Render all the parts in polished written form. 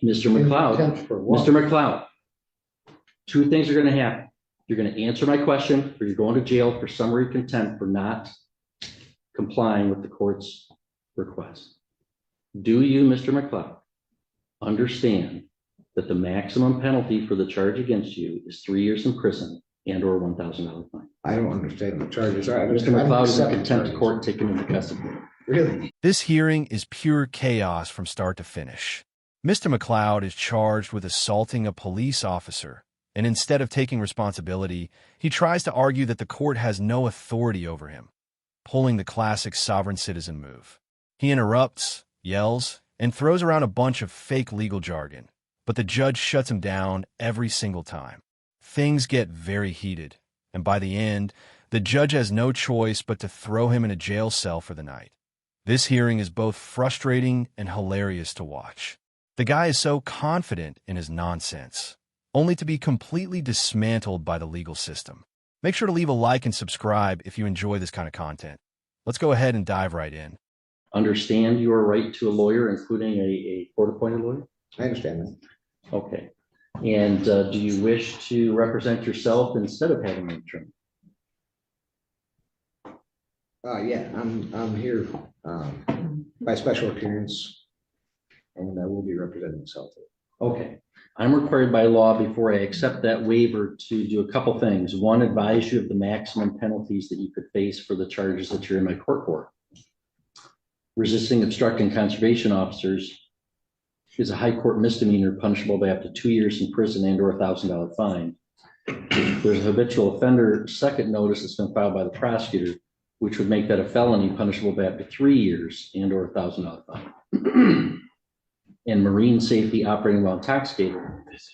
Mr. McLeod, Contempt for what? Mr. McLeod, two things are going to happen. You're going to answer my question, or you're going to jail for summary contempt for not complying with the court's request. Do you, Mr. McLeod, understand that the maximum penalty for the charge against you is 3 years in prison and or $1,000 fine? I don't understand the charges. Mr. McLeod is in contempt of court taken into custody. Really? This hearing is pure chaos from start to finish. Mr. McLeod is charged with assaulting a police officer, and instead of taking responsibility, he tries to argue that the court has no authority over him, pulling the classic sovereign citizen move. He interrupts, yells, and throws around a bunch of fake legal jargon, but the judge shuts him down every single time. Things get very heated, and by the end, the judge has no choice but to throw him in a jail cell for the night. This hearing is both frustrating and hilarious to watch. The guy is so confident in his nonsense, only to be completely dismantled by the legal system. Make sure to leave a like and subscribe if you enjoy this kind of content. Let's go ahead and dive right in. Understand your right to a lawyer, including a court-appointed lawyer? I understand that. Okay. And do you wish to represent yourself instead of having an attorney? Yeah, I'm here by special appearance, and I will be representing myself. Okay. I'm required by law before I accept that waiver to do a couple things. One, advise you of the maximum penalties that you could face for the charges that you're in my court for. Resisting, obstructing conservation officers is a high court misdemeanor punishable by up to 2 years in prison and or $1,000 fine. There's a habitual offender second notice that's been filed by the prosecutor, which would make that a felony punishable by up to 3 years and or $1,000 fine. And marine safety operating while intoxicated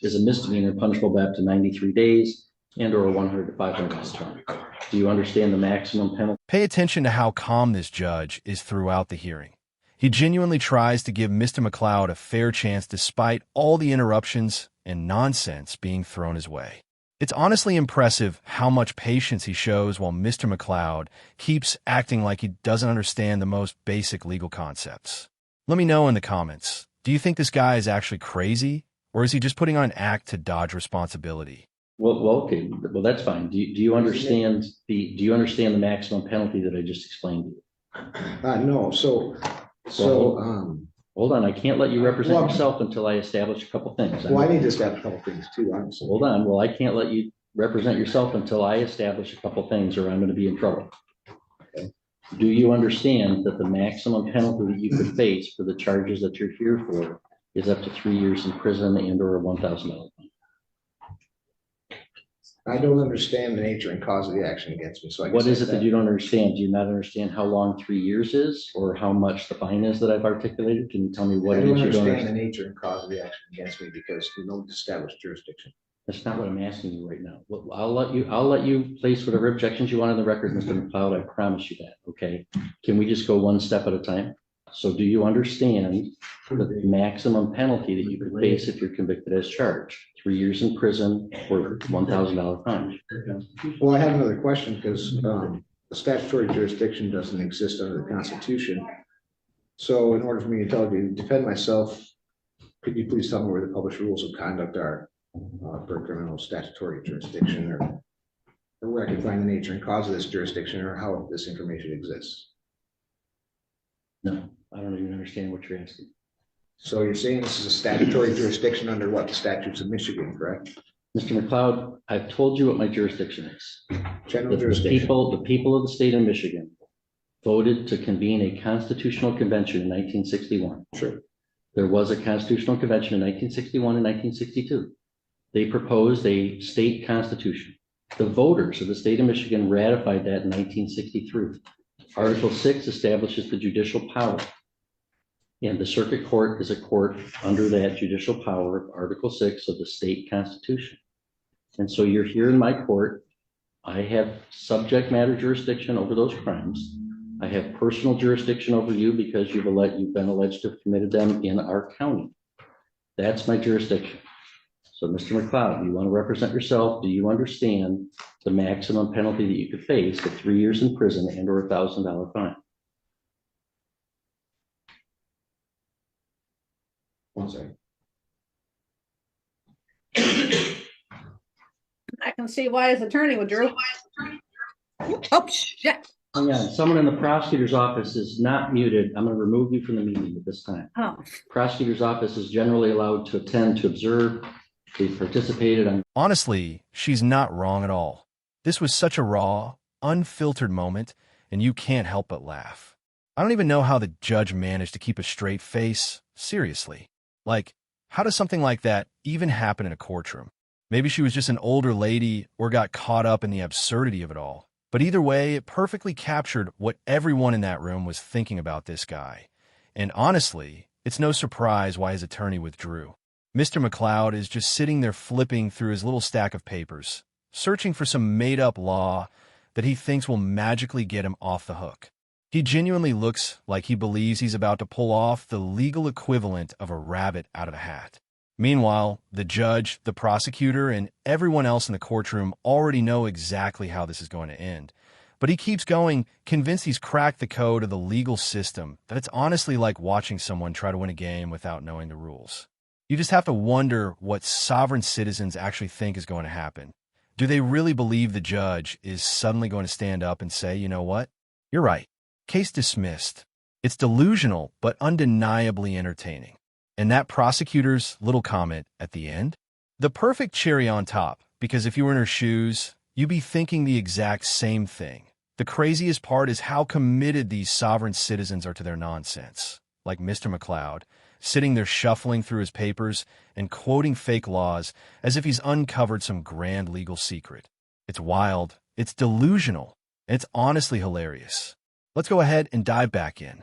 is a misdemeanor punishable by up to 93 days and or $100 to $500 fine. Do you understand the maximum penalty? Pay attention to how calm this judge is throughout the hearing. He genuinely tries to give Mr. McLeod a fair chance despite all the interruptions and nonsense being thrown his way. It's honestly impressive how much patience he shows while Mr. McLeod keeps acting like he doesn't understand the most basic legal concepts. Let me know in the comments. Do you think this guy is actually crazy, or is he just putting on an act to dodge responsibility? Well, okay. Well, that's fine. Do you understand the maximum penalty that I just explained to you? No. Hold on. I can't let you represent yourself until I establish a couple things. Well, I need to establish a couple things too, honestly. Hold on. Well, I can't let you represent yourself until I establish a couple things, or I'm going to be in trouble. Okay. Do you understand that the maximum penalty that you could face for the charges that you're here for is up to 3 years in prison and or $1,000 fine? I don't understand the nature and cause of the action against me. So what is it that you don't understand? Do you not understand how long 3 years is, or how much the fine is that I've articulated? Can you tell me what it is you don't understand? The nature and cause of the action against me because there's no established jurisdiction. That's not what I'm asking you right now. Well, I'll let you place whatever objections you want on the record, Mr. McLeod. I promise you that. Okay. Can we just go one step at a time? So do you understand the maximum penalty that you could face if you're convicted as charged? 3 years in prison or $1,000 fine? Well, I have another question because the statutory jurisdiction doesn't exist under the Constitution. So in order for me to defend myself, could you please tell me where the published rules of conduct are for criminal statutory jurisdiction, or where I can find the nature and cause of this jurisdiction, or how this information exists? No, I don't even understand what you're asking. So you're saying this is a statutory jurisdiction under what? The statutes of Michigan, correct? Mr. McLeod, I've told you what my jurisdiction is. General jurisdiction. The people of the state of Michigan voted to convene a constitutional convention in 1961. Sure. There was a constitutional convention in 1961 and 1962. They proposed a state constitution. The voters of the state of Michigan ratified that in 1963. Article 6 establishes the judicial power. And the circuit court is a court under that judicial power of Article 6 of the state constitution. And so you're here in my court. I have subject matter jurisdiction over those crimes. I have personal jurisdiction over you because you've been alleged to have committed them in our county. That's my jurisdiction. So Mr. McLeod, you want to represent yourself? Do you understand the maximum penalty that you could face of 3 years in prison and or $1,000 fine? One second. I can see why his attorney withdrew. Oh, shit. Hang on, someone in the prosecutor's office is not muted. I'm going to remove you from the meeting at this time. Oh, Prosecutor's office is generally allowed to attend, to observe. They've participated on. Honestly, she's not wrong at all. This was such a raw, unfiltered moment, and you can't help but laugh. I don't even know how the judge managed to keep a straight face. Seriously. Like, how does something like that even happen in a courtroom? Maybe she was just an older lady or got caught up in the absurdity of it all. But either way, it perfectly captured what everyone in that room was thinking about this guy. And honestly, it's no surprise why his attorney withdrew. Mr. McCloud is just sitting there flipping through his little stack of papers, searching for some made-up law that he thinks will magically get him off the hook. He genuinely looks like he believes he's about to pull off the legal equivalent of a rabbit out of a hat. Meanwhile, the judge, the prosecutor, and everyone else in the courtroom already know exactly how this is going to end. But he keeps going, convinced he's cracked the code of the legal system, that it's honestly like watching someone try to win a game without knowing the rules. You just have to wonder what sovereign citizens actually think is going to happen. Do they really believe the judge is suddenly going to stand up and say, you know what? You're right. Case dismissed. It's delusional, but undeniably entertaining. And that prosecutor's little comment at the end? The perfect cherry on top, because if you were in her shoes, you'd be thinking the exact same thing. The craziest part is how committed these sovereign citizens are to their nonsense. Like Mr. McCloud, sitting there shuffling through his papers and quoting fake laws as if he's uncovered some grand legal secret. It's wild, it's delusional, and it's honestly hilarious. Let's go ahead and dive back in.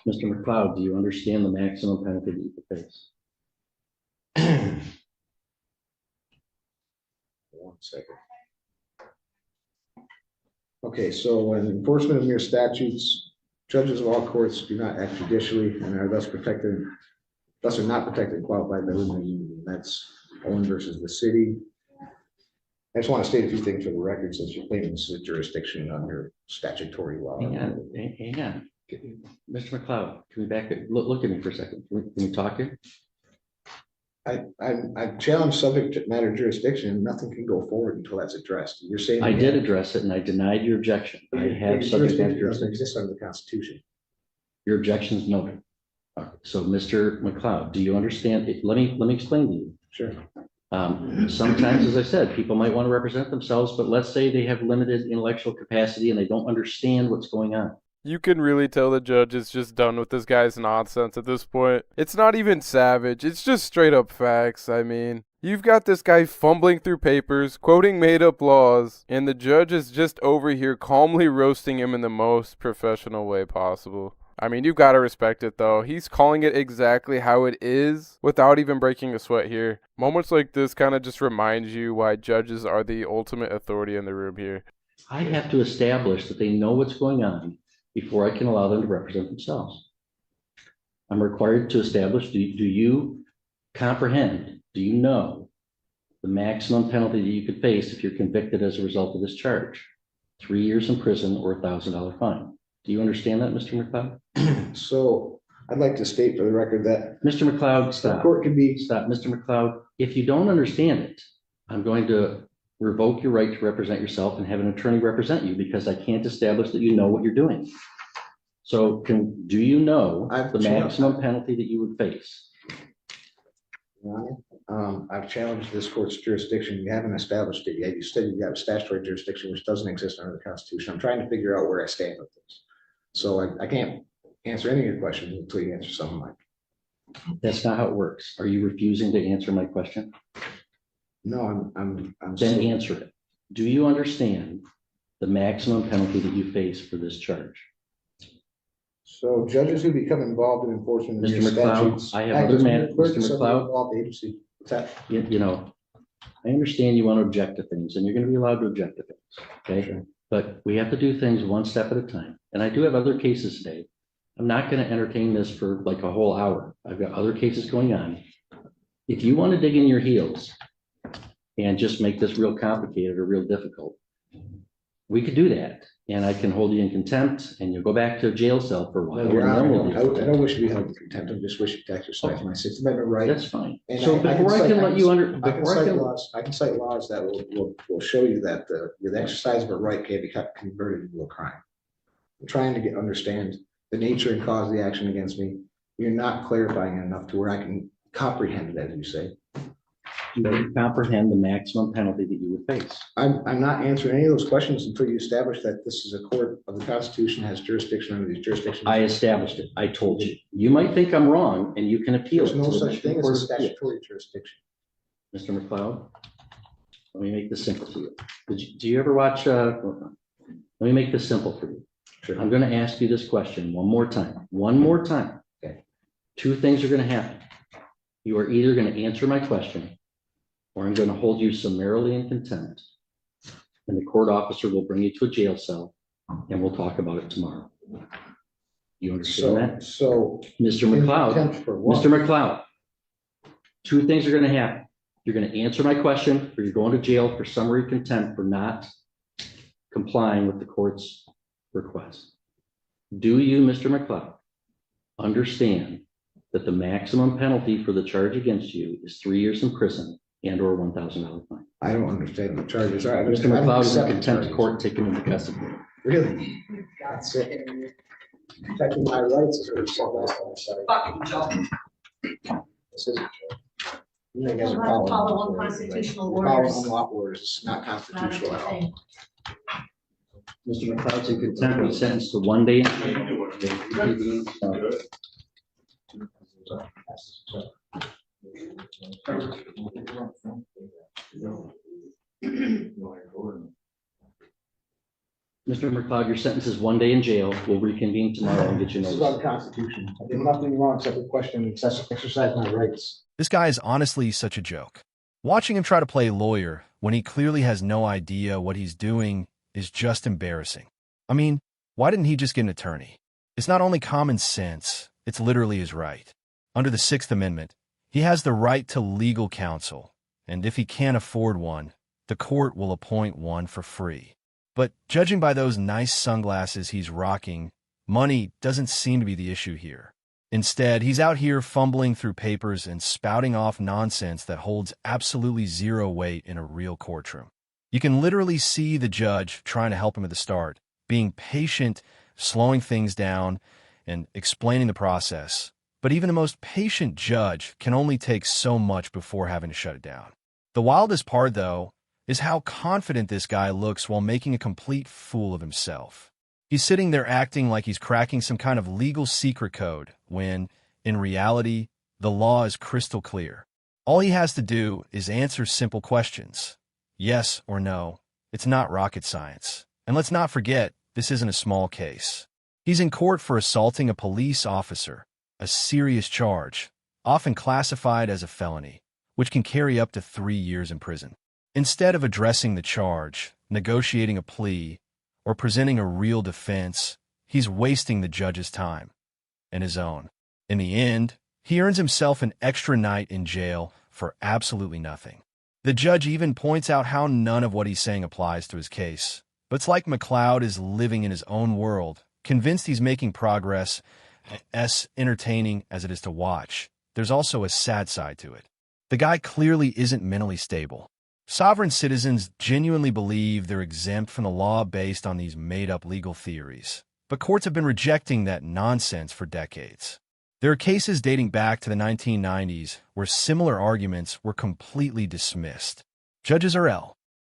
Mr. McCloud, do you understand the maximum penalty that you could face? 1 second. Okay, so when enforcement of mere statutes, judges of all courts do not act judicially and are thus are not protected and qualified by limited immunity. That's Owen versus the city. I just want to state a few things for the record since you're claiming this is a jurisdiction under statutory law. Hang on. Mr. McCloud, can we back it? Look at me for a second. Can we talk here? I've challenged subject matter jurisdiction and nothing can go forward until that's addressed. You're saying I did address it and I denied your objection. I have subject matter jurisdiction doesn't jurisdiction. exist under the Constitution. Your objection is noted. All right. So, Mr. McCloud, do you understand? Let me explain to you. Sure. Sometimes, as I said, people might want to represent themselves, but let's say they have limited intellectual capacity and they don't understand what's going on. You can really tell the judge is just done with this guy's nonsense at this point. It's not even savage, it's just straight up facts. I mean, you've got this guy fumbling through papers, quoting made-up laws, and the judge is just over here calmly roasting him in the most professional way possible. I mean, you've got to respect it, though. He's calling it exactly how it is without even breaking a sweat here. Moments like this kind of just remind you why judges are the ultimate authority in the room here. I have to establish that they know what's going on before I can allow them to represent themselves. I'm required to establish, do you comprehend, do you know the maximum penalty that you could face if you're convicted as a result of this charge? 3 years in prison or $1,000 fine. Do you understand that, Mr. McCloud? So I'd like to state for the record that Mr. McCloud, stop. the court can be. Stop, Mr. McCloud. If you don't understand it, I'm going to revoke your right to represent yourself and have an attorney represent you because I can't establish that you know what you're doing. So do you know the maximum penalty that you would face? I've challenged this court's jurisdiction. You haven't established it yet. You said you have a statutory jurisdiction which doesn't exist under the Constitution. I'm trying to figure out where I stand with this. So I can't answer any of your questions until you answer some of mine. That's not how it works. Are you refusing to answer my question? No, I'm Then answer it. Do you understand the maximum penalty that you face for this charge? So judges who become involved in enforcement of Mr. these McCloud, statutes. I have other matters, Mr. McCloud. Involved agency. What's that? You know, I understand you want to object to things and you're going to be allowed to object to things. Okay. Sure. But we have to do things one step at a time. And I do have other cases today. I'm not going to entertain this for like a whole hour. I've got other cases going on. If you want to dig in your heels and just make this real complicated or real difficult, we could do that. and I can hold you in contempt, and you'll go back to a jail cell for a while. Your and then Honor, we'll I don't wish to be held in contempt, I just wish to exercise my Sixth Amendment right. That's fine. And So before I can let you under, I can before I cite can, laws, I can cite laws that will show you that the exercise of a right can be converted into a crime. I'm trying to understand the nature and cause of the action against me. You're not clarifying enough to where I can comprehend it, as you say. you don't comprehend the maximum penalty that you would face. I'm not answering any of those questions until you establish that this is a court of the Constitution, has jurisdiction under these jurisdictions. I established it. I told you. You might think I'm wrong, and you can appeal. There's no to the such Michigan thing as Court a of Appeals. statutory jurisdiction. Mr. McLeod, let me make this simple for you. Do you ever watch, let me make this simple for you. Sure. I'm going to ask you this question one more time. One more time. Okay. Two things are going to happen. You are either going to answer my question, or I'm going to hold you summarily in contempt, and the court officer will bring you to a jail cell, and we'll talk about it tomorrow. You understand that? So, Mr. McLeod, contempt for what? Mr. McLeod, two things are going to happen. You're going to answer my question, or you're going to jail for summary contempt for not complying with the court's request. Do you, Mr. McLeod, understand that the maximum penalty for the charge against you is 3 years in prison and or $1,000 fine? I don't understand the charges. I Mr. don't McLeod is in accept the contempt charges. court, taken into custody. Really? That's it. Protecting my rights is what you said last time I said. Fucking Joe. This isn't true. You guys are We'll have to following follow orders, unconstitutional right? You're following orders. unlawful orders. It's not Not a constitutional good at all. thing. Mr. McLeod's in contempt, he's sentenced to 1 day. Mr. McLeod, your sentence is 1 day in jail. We'll reconvene tomorrow and get you This is about notice. the Constitution. I did nothing wrong except to question and exercise my rights. This guy is honestly such a joke. Watching him try to play lawyer when he clearly has no idea what he's doing is just embarrassing. I mean, why didn't he just get an attorney? It's not only common sense, it's literally his right. Under the Sixth Amendment, he has the right to legal counsel, and if he can't afford one, the court will appoint one for free. But judging by those nice sunglasses he's rocking, money doesn't seem to be the issue here. Instead, he's out here fumbling through papers and spouting off nonsense that holds absolutely zero weight in a real courtroom. You can literally see the judge trying to help him at the start, being patient, slowing things down, and explaining the process. But even the most patient judge can only take so much before having to shut it down. The wildest part, though, is how confident this guy looks while making a complete fool of himself. He's sitting there acting like he's cracking some kind of legal secret code when, in reality, the law is crystal clear. All he has to do is answer simple questions. Yes or no. It's not rocket science. And let's not forget, this isn't a small case. He's in court for assaulting a police officer, a serious charge, often classified as a felony, which can carry up to 3 years in prison. Instead of addressing the charge, negotiating a plea, or presenting a real defense, he's wasting the judge's time and his own. In the end, he earns himself an extra night in jail for absolutely nothing. The judge even points out how none of what he's saying applies to his case. But it's like McLeod is living in his own world, convinced he's making progress, as entertaining as it is to watch. There's also a sad side to it. The guy clearly isn't mentally stable. Sovereign citizens genuinely believe they're exempt from the law based on these made-up legal theories. But courts have been rejecting that nonsense for decades. There are cases dating back to the 1990s where similar arguments were completely dismissed. Judges are